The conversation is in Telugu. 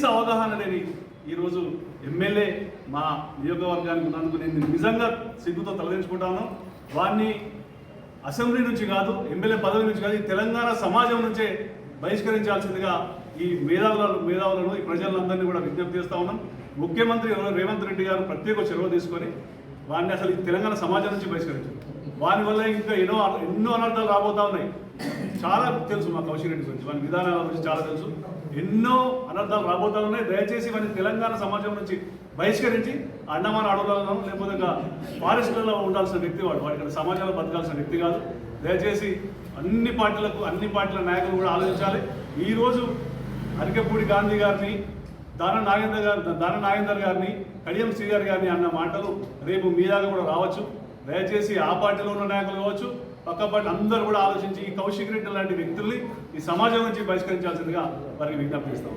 అవగాహన లేని ఈరోజు ఎమ్మెల్యే మా నియోజకవర్గానికి ఉన్నందుకు నేను నిజంగా సిగ్గుతో తలదించుకుంటాను. వారిని అసెంబ్లీ నుంచి కాదు, ఎమ్మెల్యే పదవి నుంచి కాదు, ఈ తెలంగాణ సమాజం నుంచే బహిష్కరించాల్సిందిగా ఈ మేధావులను ఈ ప్రజలందరినీ కూడా విజ్ఞప్తి చేస్తూ ఉన్నాం. ముఖ్యమంత్రి రేవంత్ రెడ్డి గారు ప్రత్యేక చొరవ తీసుకొని వారిని అసలు ఈ తెలంగాణ సమాజం నుంచి బహిష్కరించారు. వారి వల్ల ఇంకా ఎన్నో అనర్థాలు రాబోతా ఉన్నాయి. చాలా తెలుసు మా కౌశిక్ రెడ్డి గురించి, వారి విధానాల గురించి చాలా తెలుసు. ఎన్నో అనర్థాలు రాబోతా ఉన్నాయి. దయచేసి వారిని తెలంగాణ సమాజం నుంచి బహిష్కరించి అండమాన్ అడవులలో లేకపోతే ఫారెస్ట్లలో ఉండాల్సిన వ్యక్తి వాడి సమాజంలో బతకాల్సిన వ్యక్తి కాదు. దయచేసి అన్ని పార్టీల నాయకులు కూడా ఆలోచించాలి. ఈరోజు అరికెపూడి గాంధీ గారిని, దాన నాగేందర్ గారిని, కడియం శ్రీగారి గారిని అన్న మాటలు రేపు మీదాగా కూడా రావచ్చు. దయచేసి ఆ పార్టీలో ఉన్న నాయకులు కావచ్చు, పక్క పార్టీ అందరూ కూడా ఆలోచించి ఈ కౌశిక్ రెడ్డి లాంటి వ్యక్తుల్ని ఈ సమాజం నుంచి బహిష్కరించాల్సిందిగా వారికి విజ్ఞప్తి చేస్తాం.